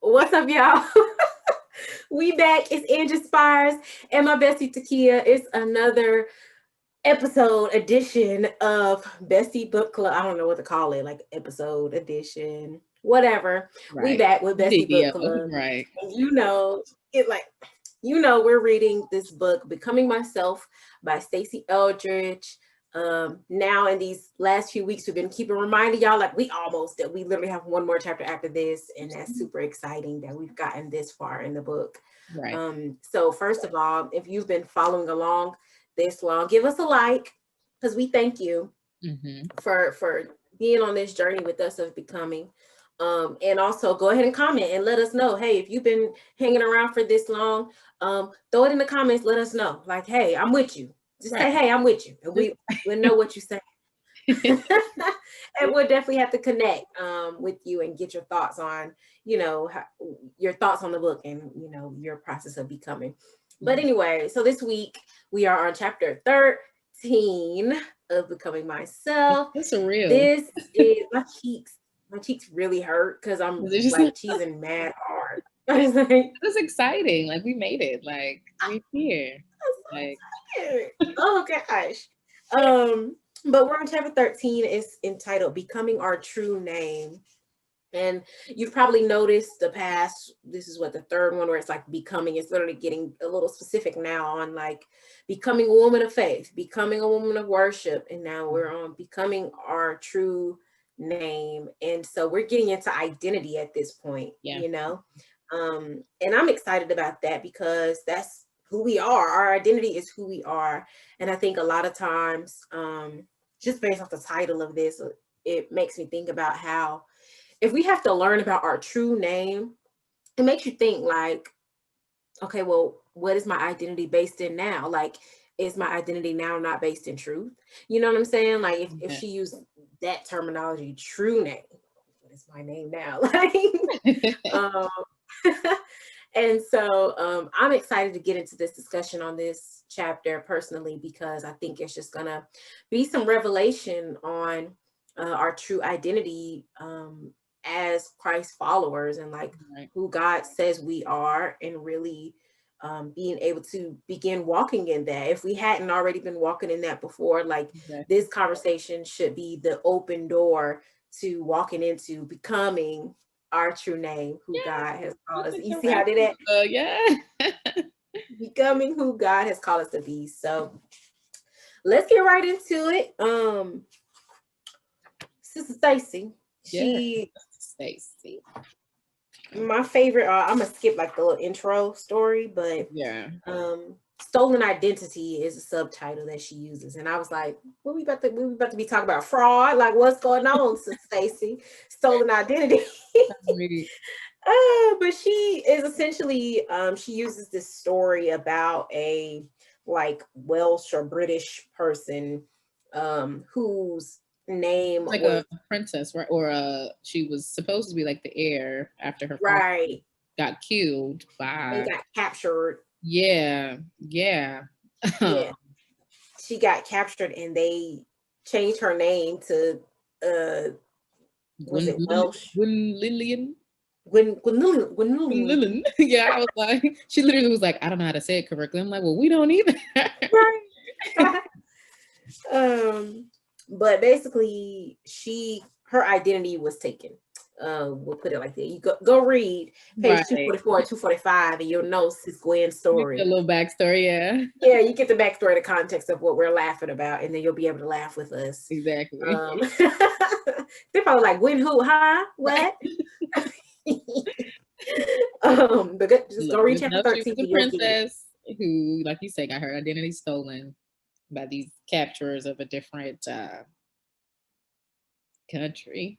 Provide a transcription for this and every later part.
What's up, y'all? We back. It's Angie Spires and my bestie Takia. It's another episode edition of Bestie Book Club. I don't know what to call it, like episode edition, whatever. We Right. back with Bestie Book Yeah, Club. right. And we're reading this book, Becoming Myself by Stasi Eldredge. Now in these last few weeks, we've been keeping reminding y'all like we literally have one more chapter after this, and that's super exciting that we've gotten this far in the book. Right. So first of all, if you've been following along this long, give us a like because we thank you for being on this journey with us of becoming. And also go ahead and comment and let us know. Hey, if you've been hanging around for this long, throw it in the comments. Let us know. Like, hey, I'm with you. Just say, hey, I'm with you. And we'll know what you say. And we'll definitely have to connect with you and get your thoughts on, your thoughts on the book and, your process of becoming. But anyway, so this week we are on chapter 13 of Becoming Myself. That's surreal. This is my cheeks really hurt because I'm like cheesing mad hard. It's exciting. Like we made it. Like we're here. Oh gosh. But we're on chapter 13. It's entitled Becoming Our True Name. And you've probably noticed this is what the third one where it's like becoming, it's literally getting a little specific now on like becoming a woman of faith, becoming a woman of worship. And now we're on becoming our true name. And so we're getting into identity at this point, and I'm excited about that because that's who we are. Our identity is who we are. And I think a lot of times, just based off the title of this, it makes me think about how if we have to learn about our true name, it makes you think like, okay, well, what is my identity based in now? Like, is my identity now not based in truth? You know what I'm saying? Like if she used that terminology, true name, what is my name now? And so I'm excited to get into this discussion on this chapter personally, because I think it's just gonna be some revelation on our true identity as Christ followers and like who God says we are, and really being able to begin walking in that. If we hadn't already been walking in that before, like this conversation should be the open door to walking into becoming our true name, who God has called us. You see how I did that? Becoming who God has called us to be. So let's get right into it. Sister Stasi, Stasi. My favorite, I'm gonna skip like the little intro story, but stolen identity is a subtitle that she uses, and I was like, "What we about to be talking about fraud? Like, what's going on, Sister Stasi? Stolen identity." But she is essentially, she uses this story about a like Welsh or British person, whose name like was a princess, right? Or she was supposed to be like the heir after her father got killed by. Got captured. Yeah. Yeah. She got captured, and they changed her name to was it Welsh? Lillian. Gwynlillian. Yeah, I was like, she literally was like, I don't know how to say it correctly. I'm like, well, we don't either. But basically, her identity was taken. We'll put it like that. You go read page 244, 245, and you'll know Sis Gwen's story. A little backstory, Yeah, you get the backstory, the context of what we're laughing about, and then you'll be able to laugh with us. Exactly. They're probably like, Gwen who, huh? What? But just go read chapter 13. She was a princess who, like you say, got her identity stolen by these capturers of a different country.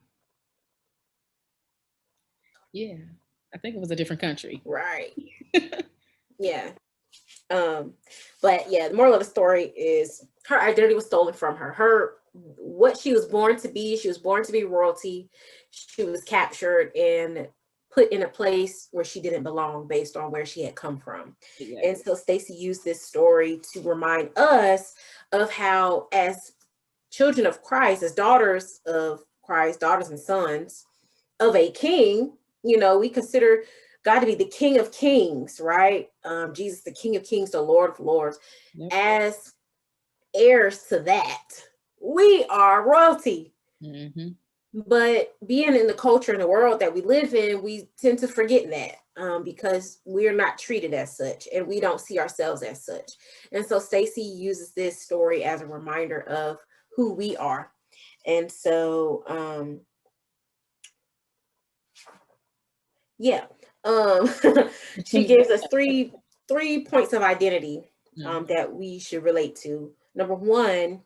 Yeah, I think it was a different country. Right. Yeah. But yeah, the moral of the story is her identity was stolen from her. What she was born to be royalty. She was captured and put in a place where she didn't belong based on where she had come from. Yeah. And so Stasi used this story to remind us of how, as children of Christ, as daughters of Christ, daughters and sons of a king, we consider God to be the King of Kings, right? Jesus, the King of Kings, the Lord of Lords. Yep. As heirs to that, we are royalty. Mm-hmm. But being in the culture and the world that we live in, we tend to forget that, because we're not treated as such and we don't see ourselves as such. And so Stacey uses this story as a reminder of who we are. And so, yeah, she gives us three points of identity, Mm-hmm. that we should relate to. Number one,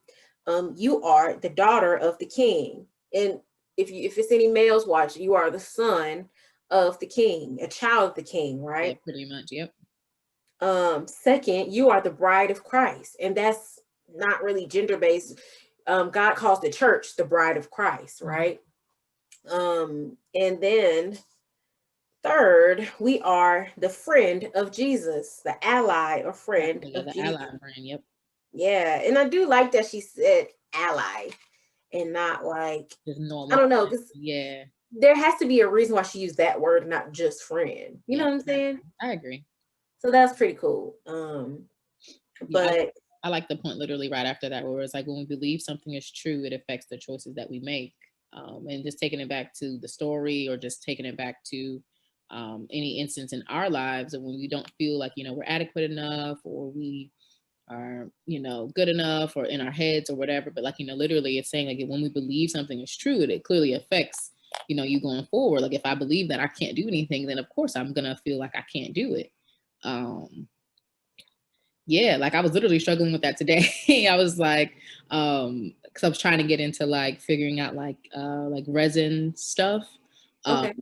you are the daughter of the king, and if it's any males watching, you are the son of the king, a child of the king, Yeah, right? pretty much. Yep. Second, you are the bride of Christ, and that's not really gender based. God calls the church the bride of Christ, Mm-hmm. right? And then third, we are the friend of Jesus, the ally or friend Yeah, of the ally Jesus. friend. Yep. Yeah, and I do like that she said ally and not like, Just I normal don't know, friend. because Yeah. there has to be a reason why she used that word, not just friend. You know Yeah. what I'm saying? I agree. So that's pretty cool. Yeah. But I like the point literally right after that, where it's like when we believe something is true, it affects the choices that we make. And just taking it back to the story, or just taking it back to any instance in our lives, and when we don't feel like we're adequate enough, or we are good enough, or in our heads or whatever. But like literally, it's saying like when we believe something is true, it clearly affects you going forward. Like if I believe that I can't do anything, then of course I'm gonna feel like I can't do it. Yeah, like I was literally struggling with that today. I was like, because I was trying to get into like figuring out like resin stuff. Um, okay.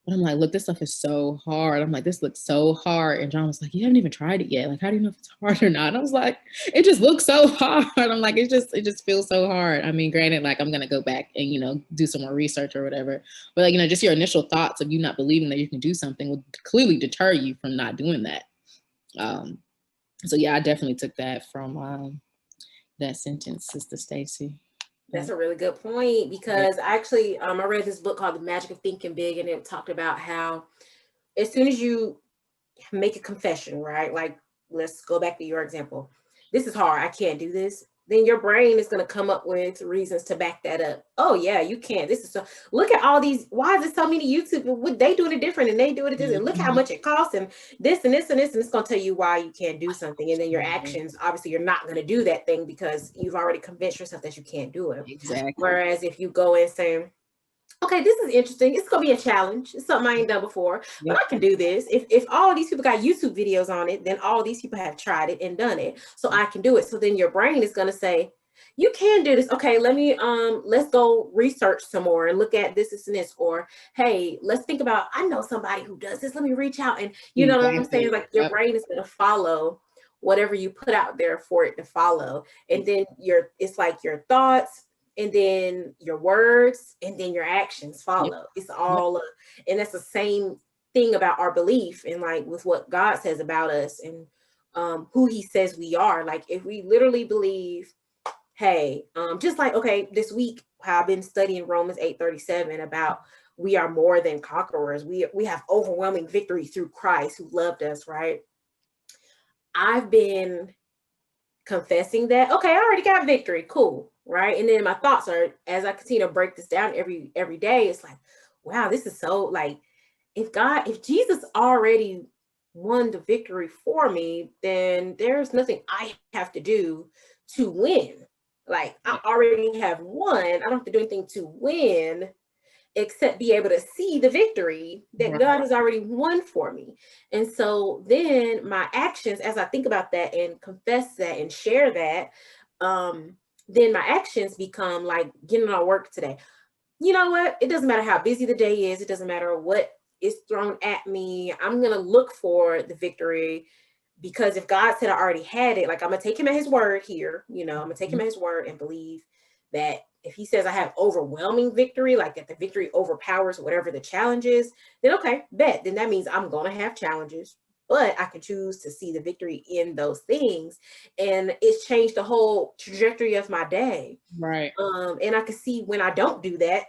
but I'm like, look, this stuff is so hard. I'm like, this looks so hard. And John was like, you haven't even tried it yet. Like, how do you know if it's hard or not? And I was like, it just looks so hard. I'm like, it just feels so hard. I mean, granted, like I'm gonna go back and do some more research or whatever. But like, just your initial thoughts of you not believing that you can do something will clearly deter you from not doing that. Um, so yeah, I definitely took that from that sentence, Sister Stacy. That's a really good point, because actually, I read this book called The Magic of Thinking Big, and it talked about how as soon as you make a confession, right? Like, let's go back to your example. This is hard. I can't do this. Then your brain is going to come up with reasons to back that up. Oh yeah, you can't. This is so. Look at all these. Why is there so many YouTube? What they doing it different, and they do it this, and look how Mm-hmm. much it costs, and this and this and this, and it's going to tell you why you can't do something. And then your Right. actions, obviously, you're not going to do that thing because you've already convinced yourself that you can't do it. Exactly. Whereas if you go and say, okay, this is interesting. It's gonna be a challenge. It's something I ain't done before, but Yep. I can do this. If all these people got YouTube videos on it, then all these people have tried it and done it, so I can do it. So then your brain is gonna say, you can do this. Okay, let's go research some more and look at this and this. Or hey, let's think about, I know somebody who does this. Let me reach out. And you know what I'm saying? Exactly. Like your Yep. brain is gonna follow whatever you put out there for it to follow. And then it's like your thoughts, and then your words, and then your actions Yep. follow. It's Yep. all and that's the same thing about our belief, and like with what God says about us, and who he says we are. Like if we literally believe, hey, just like, okay, this week how I've been studying Romans 8:37 about we are more than conquerors. We have overwhelming victory through Christ who loved us, right? I've been confessing that, okay, I already got victory, cool, right? And then my thoughts are, as I continue to break this down every day, it's like, wow, this is so like, if Jesus already won the victory for me, then there's nothing I have to do to win. Like I already have won. I don't have to do anything to win except be able to see the victory that Right. God has already won for me. And so then my actions, as I think about that and confess that and share that, then my actions become like getting on work today. You know what? It doesn't matter how busy the day is. It doesn't matter what is thrown at me. I'm going to look for the victory, because if God said I already had it, like I'm going to take him at his word here. I'm going to take him Mhm. at his word and believe that if he says I have overwhelming victory, like that the victory overpowers whatever the challenge is, then okay, bet. Then that means I'm going to have challenges, but I can choose to see the victory in those things. And it's changed the whole trajectory of my day. Right. And I can see when I don't do that,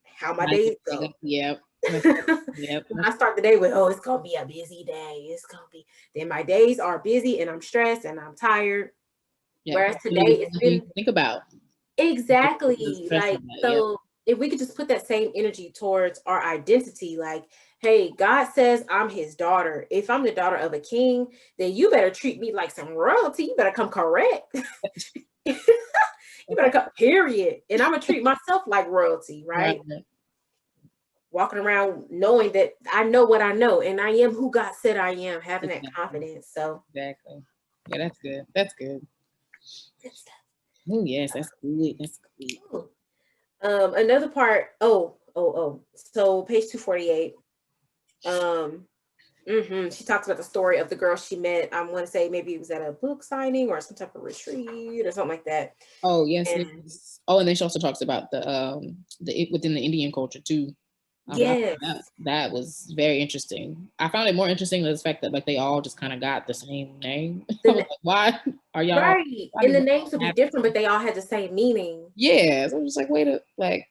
how my How you days take go. it. Yeah. Yep. I start the day with, oh, it's gonna be a busy day. It's gonna be. Then my days are busy and I'm stressed and I'm tired. Yep. Whereas today Really it's nothing been to think about. The exactly stress like of that. Yep. so. If we could just put that same energy towards our identity, like, hey, God says I'm his daughter. If I'm the daughter of a king, then you better treat me like some royalty. You better come correct. You better come, period. And I'm gonna treat myself like royalty, Right. right? Walking around knowing that I know what I know and I am who God said I am, having that Exactly. confidence. So Exactly. Yeah, that's good. That's good. good stuff. Oh yes, that's good. That's good. Ooh. Another part, so page 248. Um, she talks about the story of the girl she met. I want to say maybe it was at a book signing or some type of retreat or something like that. Oh yes, And yes. Oh, and then she also talks about the within the Indian culture too. yes, That was very interesting. I found it more interesting the fact that like they all just kind of got the same name. I was the like, why are y'all? right, Why and did the that names would be happen? different, but they all had the same meaning. Yeah, so I was just like, wait a like,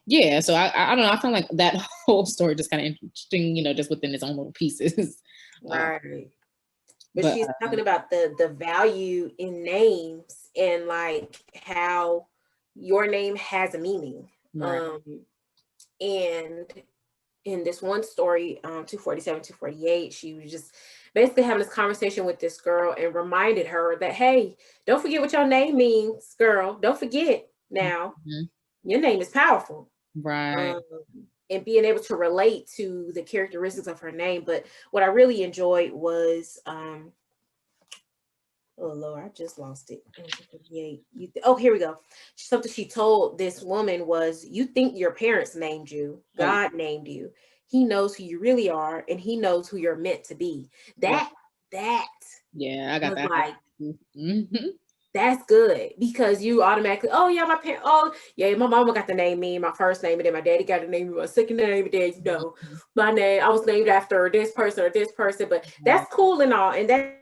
yeah. So I don't know. I found like that whole story just kind of interesting, just within its own little pieces. Um, Right. But but she's talking about the value in names and like how your name has a meaning. right. Um, and in this one story, 247, 248, she was just basically having this conversation with this girl and reminded her that, hey, don't forget what your name means, girl. Don't forget now. Mhm. Your name is powerful. Right. Um, and being able to relate to the characteristics of her name. But what I really enjoyed was oh Lord, I just lost it. Oh, here we go. Something she told this woman was, "You think your parents named you? Oh yeah. God named you. He knows who you really are, and He knows who you're meant to be." Right. That Yeah, I got was that. like, Mm-hmm. that's good because you automatically, oh yeah, my parent, oh yeah, my mama got the name me, my first name, and then my daddy got the name me, my second name, and then my name, I was named after this person or this person, but Right. that's cool and all, and that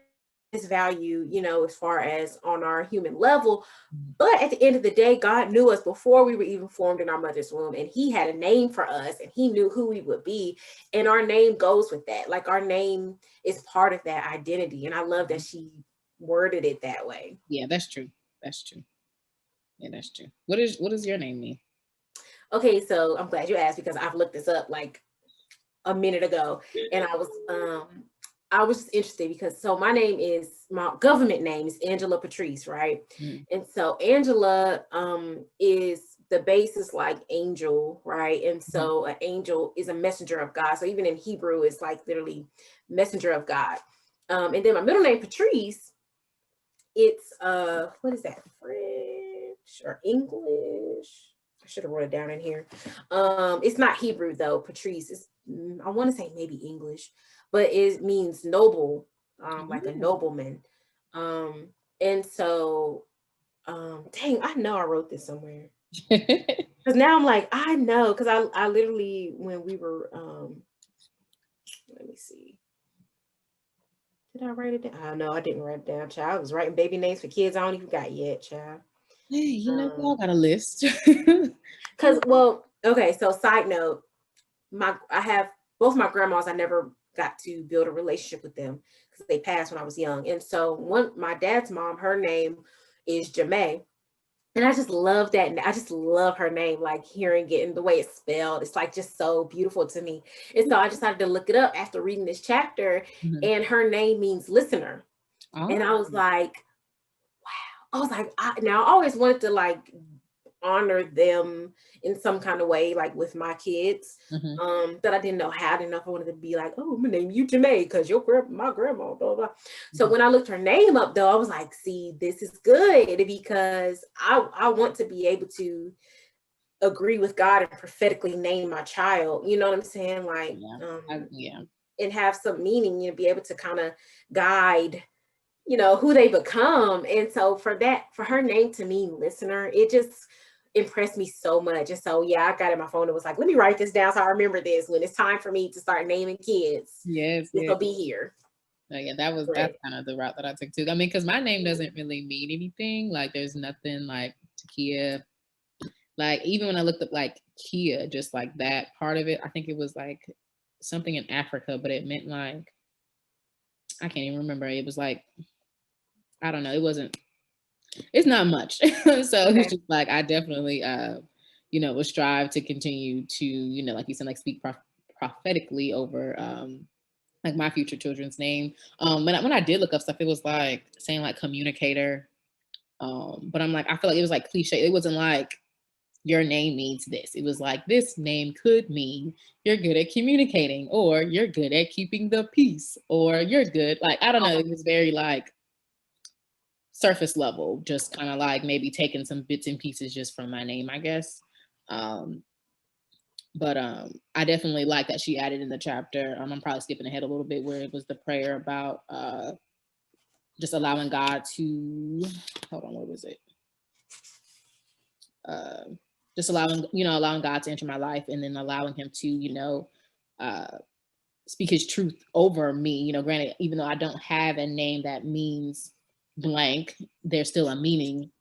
is value, as far as on our human level. But at the end of the day, God knew us before we were even formed in our mother's womb, and He had a name for us, and He knew who we would be, and our name goes with that. Like our name is part of that identity, and I love that she worded it that way. Yeah, that's true. That's true. Yeah, that's true. What does your name mean? Okay, so I'm glad you asked because I've looked this up like a minute ago, and I was just interested because so my government name is Angela Patrice, right? Mm. And so Angela is the base is like angel, right? And Mhm. so an angel is a messenger of God. So even in Hebrew, it's like literally messenger of God. And then my middle name Patrice, it's what is that? French or English? I should have wrote it down in here. It's not Hebrew though. Patrice is I want to say maybe English, but it means noble, like a Ooh. nobleman. Um, and so dang, I know I wrote this somewhere. Because now I'm like, I know, because I literally when we were let me see. Did I write it down? I know I didn't write it down, child. I was writing baby names for kids I don't even got yet, child. Hey, we all Um, got a list. because well, okay, so side note, I have both my grandmas, I never got to build a relationship with them because they passed when I was young. And so one my dad's mom, her name is Jamae. And I just love that. I just love her name, like hearing it and the way it's spelled. It's like just so beautiful to me. And so I decided to look it up after reading this chapter, Mhm. and her name means listener. And Oh, I was like, now I always wanted to like honor them in some kind of way, like with my kids. mhm. That I didn't know how. I didn't know if I wanted to be like, oh, I'm gonna name you Janae because my grandma, blah, blah. So Mhm. when I looked her name up though, I was like, see, this is good because I want to be able to agree with God and prophetically name my child. You know what I'm saying? Like, Yeah. Yeah. and have some meaning, be able to kind of guide who they become. And so for her name to mean listener, it just impressed me so much. And so yeah, I got in my phone and was like, let me write this down so I remember this when it's time for me to start naming kids. Yes, This yes. will be here. Yeah, that's But kind of the route that I took too. I mean, because my name doesn't really mean anything. Like, there's nothing like Takia. Like, even when I looked up like Kia, just like that part of it, I think it was like something in Africa, but it meant like, I can't even remember. It was like, I don't know. It's not much. So it's just like, I definitely, will strive to continue to, like you said, like speak prophetically over, like my future children's name. When I did look up stuff, it was like saying like communicator. But I'm like, I feel like it was like cliche. It wasn't like your name means this. It was like, this name could mean you're good at communicating, or you're good at keeping the peace, or you're good. Like, I don't know. It was very like surface level, just kind of like maybe taking some bits and pieces just from my name, I guess. But I definitely like that she added in the chapter. I'm probably skipping ahead a little bit, where it was the prayer about just allowing God to, hold on, what was it? Just allowing God to enter my life, and then allowing him to, speak his truth over me. Granted, even though I don't have a name that means blank, there's still a meaning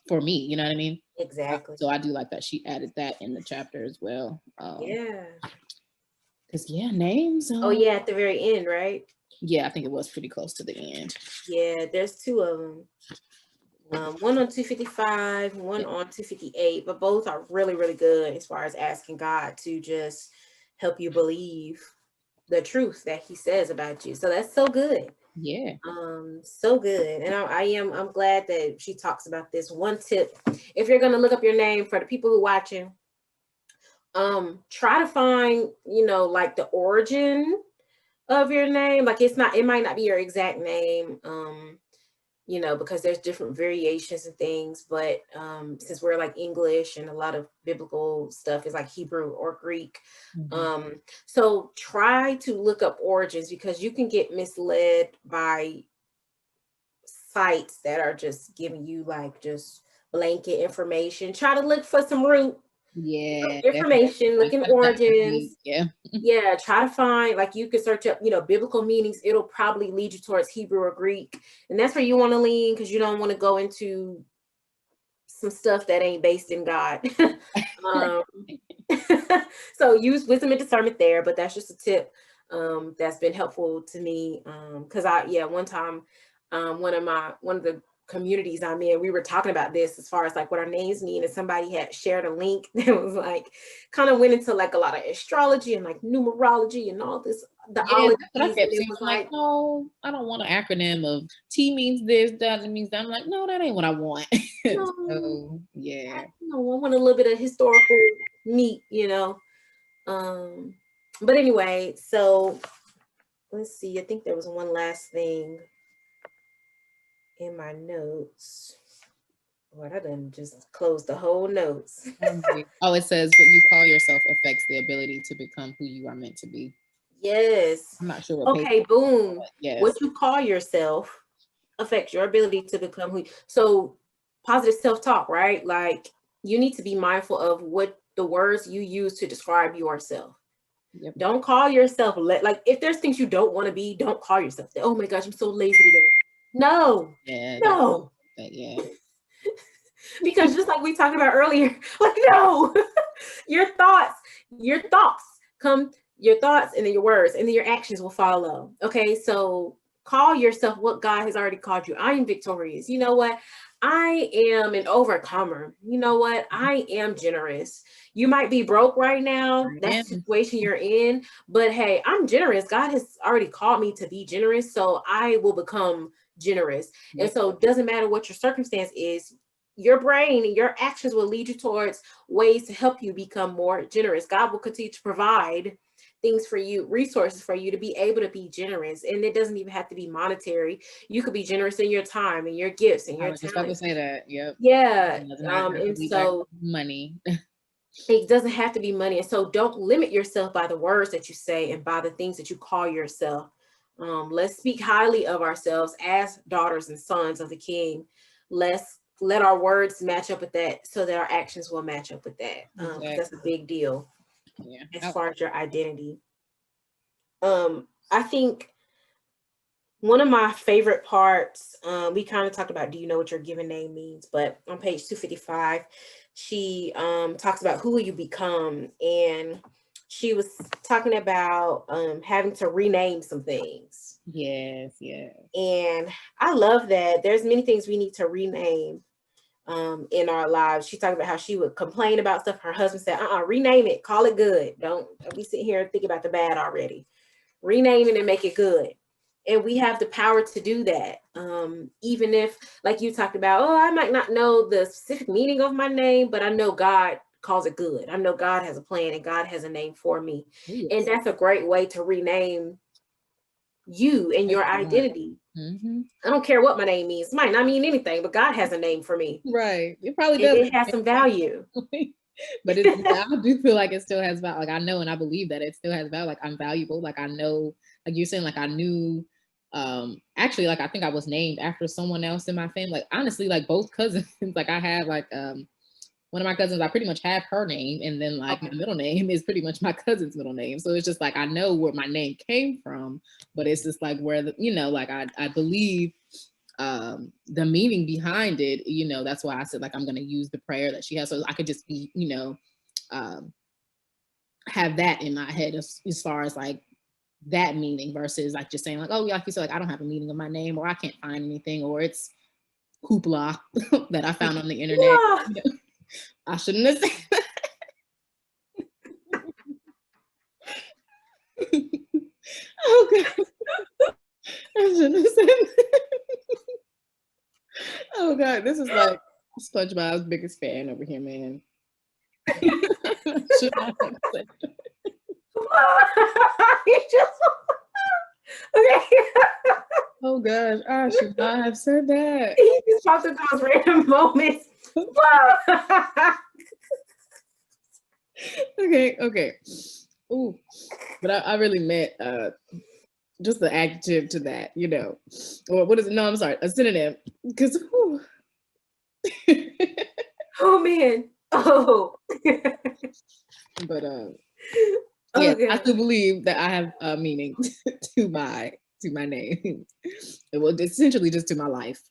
for me. You know what I mean? Exactly. So I do like that she added that in the chapter as well. Yeah. Because names. Oh yeah, at the very end, right? Yeah, I think it was pretty close to the end. Yeah, there's two of them. One on 255, one on 258, but both are really, really good as far as asking God to just help you believe the truth that he says about you. So that's so good. Yeah. So good. And I'm glad that she talks about this. One tip, if you're gonna look up your name, for the people who watching, try to find, like the origin of your name. Like it might not be your exact name. Because there's different variations and things, but since we're like English and a lot of biblical stuff is like Hebrew or Greek, so try to look up origins, because you can get misled by sites that are just giving you like just blanket information. Try to look for some root information, look in origins. Yeah, try to find, like, you can search up, biblical meanings. It'll probably lead you towards Hebrew or Greek. And that's where you want to lean, because you don't want to go into some stuff that ain't based in God. So use wisdom and discernment there, but that's just a tip that's been helpful to me. Because one time, one of the communities I'm in, we were talking about this as far as like what our names mean, and somebody had shared a link that was like kind of went into like a lot of astrology and like numerology and all this, the ologies. I kept saying, I'm like, no, I don't want an acronym of T means this, that means that. I'm like, no, that ain't what I want. No, so yeah, I want a little bit of historical meat, but anyway, so let's see. I think there was one last thing in my notes. Lord, I done just closed the whole notes. Oh, it says what you call yourself affects the ability to become who you are meant to be. Yes. I'm not sure what okay, boom. Yes. What you call yourself affects your ability to become who. So positive self-talk, right? Like, you need to be mindful of what the words you use to describe yourself. Yep. Don't call yourself like, if there's things you don't want to be, don't call yourself. Oh my gosh, I'm so lazy today. No. Yeah. No. Yeah. Because just like we talked about earlier, like, no. your thoughts come, your thoughts, and then your words, and then your actions will follow. Okay, so call yourself what God has already called you. I am victorious. You know what? I am an overcomer. You know what? I am generous. You might be broke right now. That's the situation you're in. But hey, I'm generous. God has already called me to be generous. So I will become generous. And so it doesn't matter what your circumstance is. Your brain and your actions will lead you towards ways to help you become more generous. God will continue to provide things for you, resources for you to be able to be generous. And it doesn't even have to be monetary. You could be generous in your time and your gifts and your talents. I was just about to say that. Yep. Yeah. And so money. It doesn't have to be money. And so don't limit yourself by the words that you say and by the things that you call yourself. Let's speak highly of ourselves as daughters and sons of the King. Let's let our words match up with that, so that our actions will match up with that. Exactly. That's a big deal. Yeah. As far as your identity. I think one of my favorite parts, we kind of talked about, do you know what your given name means? But on page 255, she talks about who you become, and she was talking about having to rename some things. Yes, yes. And I love that there's many things we need to rename in our lives. She talked about how she would complain about stuff. Her husband said, rename it, call it good. Don't be sitting here and think about the bad already. Rename it and make it good. And we have the power to do that. Even if, like you talked about, oh, I might not know the specific meaning of my name, but I know God calls it good. I know God has a plan and God has a name for me. Yes. And that's a great way to rename you and your identity. Mm-hmm. I don't care what my name means. It might not mean anything, but God has a name for me. Right. It probably And does. it has some value. But I do feel like it still has value. Like I know and I believe that it still has value. Like I'm valuable. Like I know, like you're saying, like I knew actually, like I think I was named after someone else in my family. Like honestly, like both cousins, like I have like one of my cousins, I pretty much have her name, and then like my middle name is pretty much my cousin's middle name. So it's just like I know where my name came from, but it's just like where the, like I believe the meaning behind it. That's why I said like I'm gonna use the prayer that she has, so I could just be have that in my head as far as like that meaning versus like just saying like, oh yeah, like you said, like I don't have a meaning of my name, or I can't find anything, or it's hoopla that I found on the internet. Yeah. I shouldn't have said oh god. I shouldn't have said that. Oh god, this is like SpongeBob's biggest fan over here, man. Should not have said that. Okay. Oh gosh, I should not have said that. He just popped into those random moments. Okay. Ooh, but I really meant just the adjective to that, or what is it? No, I'm sorry, a synonym. Because oh man. Oh. but yeah, Okay. I still believe that I have a meaning to my name. Well, essentially just to my life.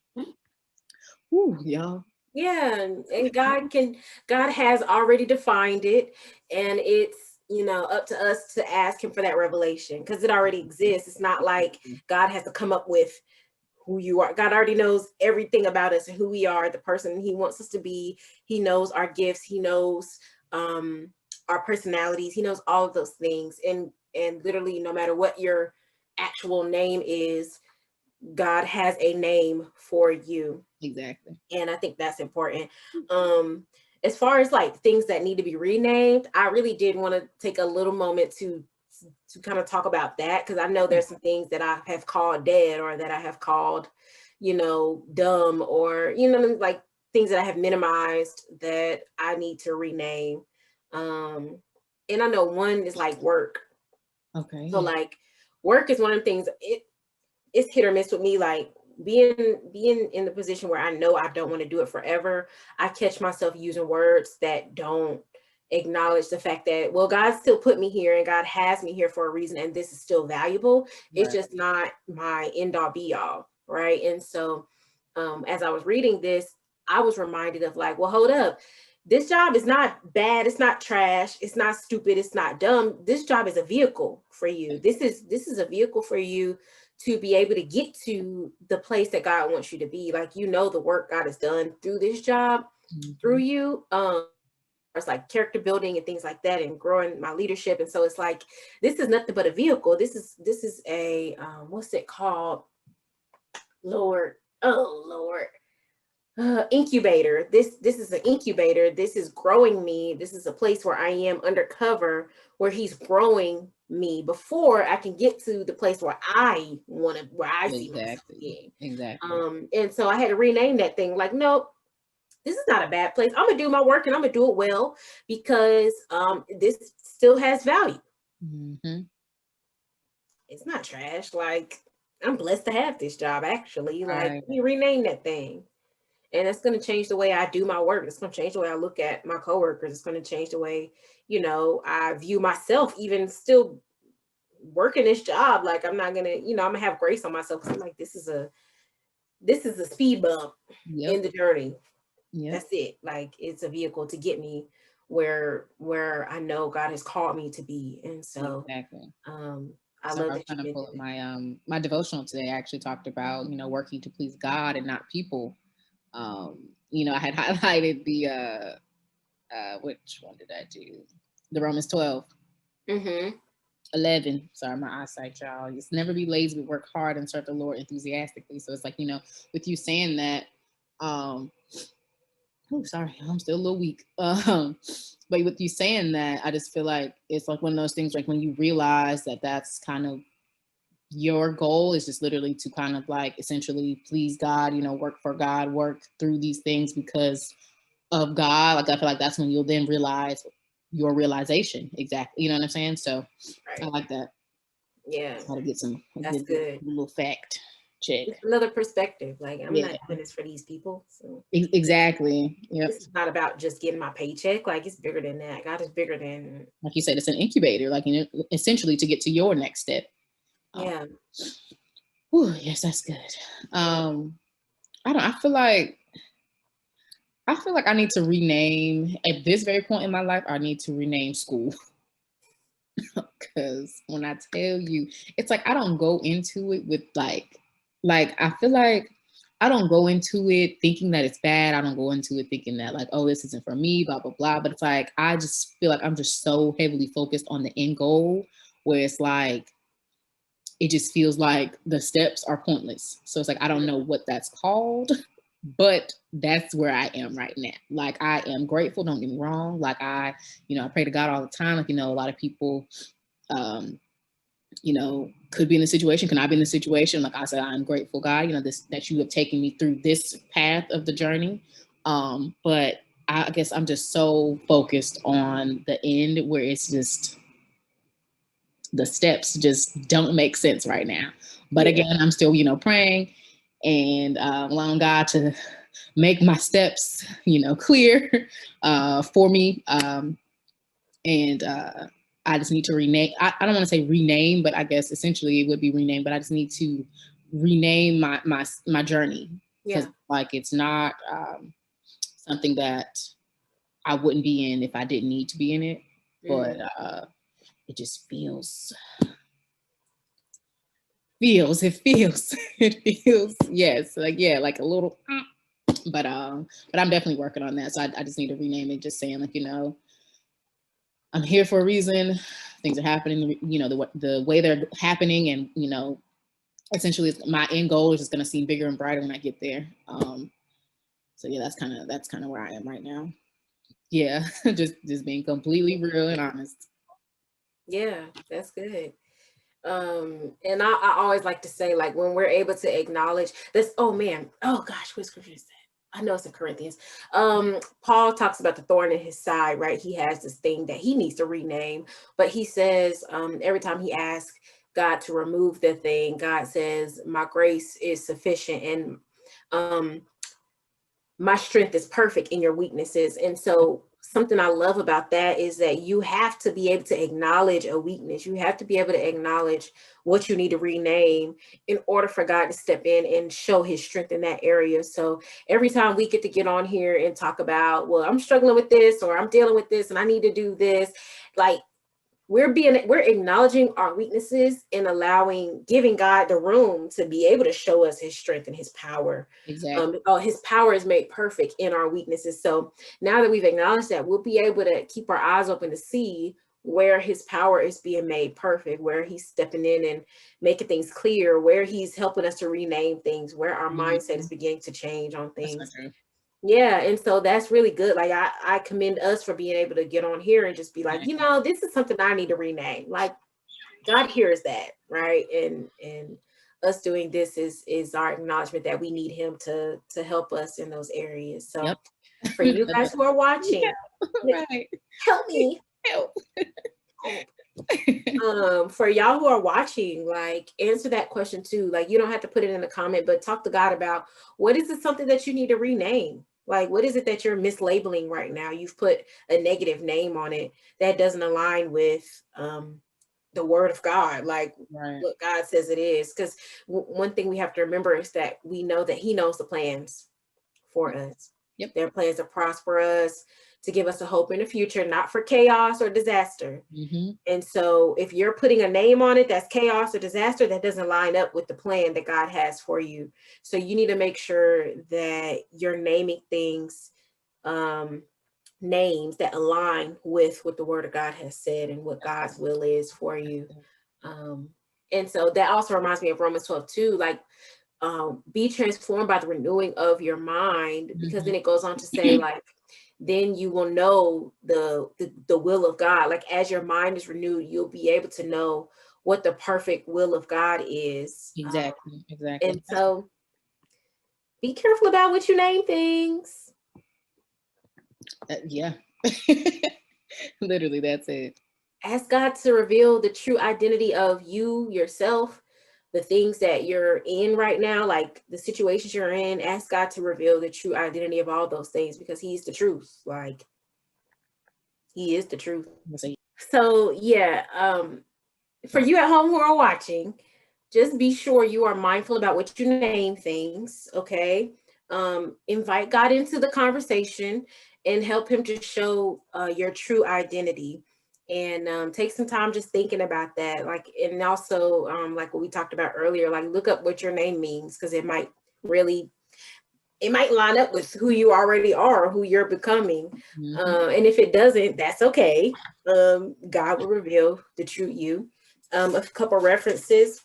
Ooh, y'all. Yeah, and God has already defined it, and it's up to us to ask him for that revelation because it already exists. It's not like God has to come up with who you are. God already knows everything about us and who we are, the person he wants us to be. He knows our gifts, he knows our personalities, he knows all of those things. And literally no matter what your actual name is, God has a name for you. Exactly. And I think that's important. As far as like things that need to be renamed, I really did want to take a little moment to kind of talk about that, because I know there's some things that I have called dead, or that I have called, dumb, or like things that I have minimized that I need to rename. And I know one is like work. Okay. So like work is one of the things, it's hit or miss with me. Like being in the position where I know I don't want to do it forever, I catch myself using words that don't acknowledge the fact that, well, God still put me here and God has me here for a reason, and this is still valuable. Right. It's just not my end all be all, right? And so as I was reading this, I was reminded of like, well, hold up. This job is not bad. It's not trash. It's not stupid. It's not dumb. This job is a vehicle for you. This is a vehicle for you to be able to get to the place that God wants you to be. Like, the work God has done through this job, through you. It's like character building and things like that, and growing my leadership. And so it's like, this is nothing but a vehicle. This is a what's it called? Lord, incubator. This is an incubator. This is growing me. This is a place where I am undercover, where he's growing me before I can get to the place where I see myself being. Exactly. And so I had to rename that thing. Like, nope, this is not a bad place. I'm gonna do my work and I'm gonna do it well, because this still has value. Mm-hmm. It's not trash. Like, I'm blessed to have this job, actually. Like, Right. we rename that thing. And it's going to change the way I do my work. It's going to change the way I look at my coworkers. It's going to change the way, I view myself, even still working this job. Like, I'm not going to, I'm going to have grace on myself, because I'm like, this is a speed bump in the journey. Yep. That's it. Like it's a vehicle to get me where I know God has called me to be. And so Exactly. um I Sorry, love I was that you trying to pull up mentioned my devotional today. I actually talked about, working to please God and not people. I had highlighted the which one did I do? The Romans 12, it. Mm-hmm. 11. Sorry, my eyesight, y'all. Just never be lazy, but work hard and serve the Lord enthusiastically. So it's like, with you saying that, um, oh, sorry, I'm still a little weak. But with you saying that, I just feel like it's like one of those things, like when you realize that that's kind of your goal is just literally to kind of like essentially please God, work for God, work through these things because of God. Like I feel like that's when you'll then realize your realization. Exactly. You know what I'm saying? So I Right. like that. Yeah. How to get a That's good good. little fact check. It's another perspective. Like I'm Yeah, not doing this for these people. So exactly. Yep. this is not about just getting my paycheck. Like it's bigger than that. God is bigger than Like you said, it's an incubator, like essentially to get to your next step. Um, yeah. yes, that's good. Yeah. I don't. I feel like I need to rename at this very point in my life. I need to rename school because when I tell you, it's like I don't go into it with like I feel like I don't go into it thinking that it's bad. I don't go into it thinking that like, oh, this isn't for me, blah blah blah. But it's like I just feel like I'm just so heavily focused on the end goal, where it's like it just feels like the steps are pointless. So it's like I don't know what that's called, but that's where I am right now. Like I am grateful, don't get me wrong. Like I pray to God all the time. Like, a lot of people um, could be in the situation, can I be in the situation? Like I said, I'm grateful, God, this that you have taken me through this path of the journey. But I guess I'm just so focused on the end where it's just the steps just don't make sense right now. But Yeah. again, I'm still, praying and allowing God to make my steps, clear for me. And I just need to rename. I don't want to say rename, but I guess essentially it would be renamed. But I just need to rename my journey because Yeah. like it's not something that I wouldn't be in if I didn't need to be in it. But Mm. it just feels it feels yes, like yeah, like a little but I'm definitely working on that. So I just need to rename it, just saying like, I'm here for a reason. Things are happening, the way they're happening, and essentially my end goal is just going to seem bigger and brighter when I get there. So yeah, that's kind of where I am right now. Yeah, just being completely real and honest. Yeah, that's good. And I always like to say, like, when we're able to acknowledge this, oh man, oh gosh, what scripture is that? I know it's in Corinthians. Paul talks about the thorn in his side, right? He has this thing that he needs to rename, but he says, every time he asks God to remove the thing, God says, my grace is sufficient, and um my strength is perfect in your weaknesses. And so something I love about that is that you have to be able to acknowledge a weakness. You have to be able to acknowledge what you need to rename in order for God to step in and show his strength in that area. So every time we get on here and talk about, well, I'm struggling with this, or I'm dealing with this and I need to do this, like we're acknowledging our weaknesses and giving God the room to be able to show us his strength and his power. Exactly. His power is made perfect in our weaknesses. So now that we've acknowledged that, we'll be able to keep our eyes open to see where his power is being made perfect, where he's stepping in and making things clear, where he's helping us to rename things, where our mindset is Mhm. beginning to change on That's so things. true. Yeah, and so that's really good. Like I commend us for being able to get on here and just be like, Exactly. this is something I need to rename. Like God hears that, right? And us doing this is our acknowledgement that we need him to help us in those areas. So Yep. for you guys who are watching, Yeah, right. help me. Help. Help. For y'all who are watching, like answer that question too. Like you don't have to put it in the comment, but talk to God about what is it something that you need to rename? Like what is it that you're mislabeling right now? You've put a negative name on it that doesn't align with the word of God, like Right. what God says it is. Because one thing we have to remember is that we know that he knows the plans for us. Yep. Their plans to prosper us, to give us a hope in the future, not for chaos or disaster. Mm-hmm. And so if you're putting a name on it that's chaos or disaster, that doesn't line up with the plan that God has for you. So you need to make sure that you're naming things, names that align with what the word of God has said and what God's will is for you. Um, and so that also reminds me of Romans 12 too, like, be transformed by the renewing of your mind, because then it goes on to say, like, then you will know the will of God. Like, as your mind is renewed, you'll be able to know what the perfect will of God is. Exactly. And Exactly. so be careful about what you name things. Yeah. Literally, that's it. Ask God to reveal the true identity of you, yourself, the things that you're in right now, like the situations you're in. Ask God to reveal the true identity of all those things, because He's the truth. Like, He is the truth. So yeah, for you at home who are watching, just be sure you are mindful about what you name things, okay? Invite God into the conversation and help Him to show your true identity. And take some time just thinking about that. Like, and also, like what we talked about earlier, like, look up what your name means, because it might line up with who you already are, who you're becoming. And if it doesn't, that's okay. God will reveal the true you. A couple references.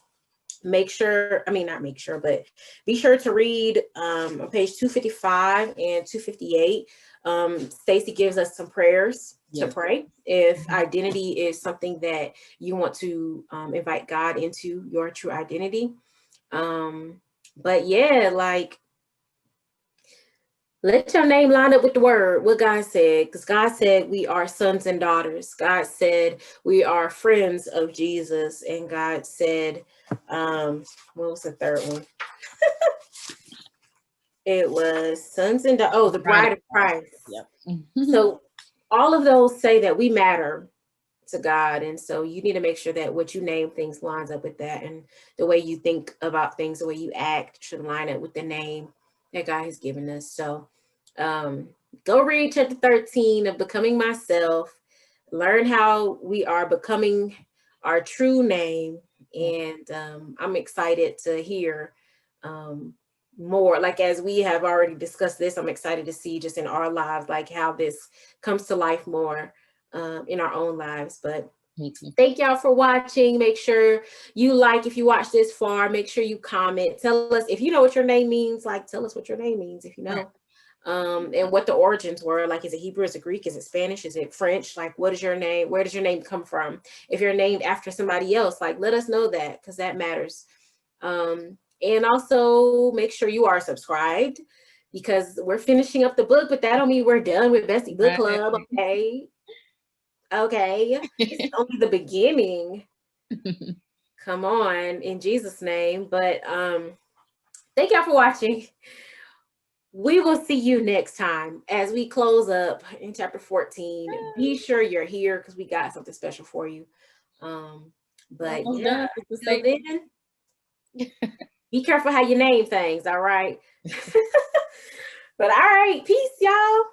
Make sure, I mean, not make sure, but be sure to read on page 255 and 258. Stacey gives us some prayers to pray if identity is something that you want to invite God into your true identity. But yeah, like, let your name line up with the word, what God said, because God said we are sons and daughters. God said we are friends of Jesus. And God said, what was the third one? It was sons and daughters. Oh, the bride of Christ. Yep. So all of those say that we matter to God. And so you need to make sure that what you name things lines up with that. And the way you think about things, the way you act should line up with the name that God has given us. So go read chapter 13 of Becoming Myself. Learn how we are becoming our true name. And I'm excited to hear more. Like, as we have already discussed this, I'm excited to see just in our lives, like, how this comes to life more in our own lives. But thank y'all for watching. Make sure you like, if you watch this far, make sure you comment. Tell us if you know what your name means. Like, tell us what your name means if you know. And what the origins were. Like, is it Hebrew, is it Greek, is it Spanish, is it French? Like, what is your name? Where does your name come from? If you're named after somebody else, like, let us know that, because that matters. And also make sure you are subscribed, because we're finishing up the book, but that don't mean we're done with Bestie Book Club. Okay. This is only the beginning. Come on, in Jesus' name. But thank y'all for watching. We will see you next time as we close up in chapter 14. Be sure you're here, because we got something special for you. But yeah, until then, be careful how you name things, all right? But all right, peace, y'all.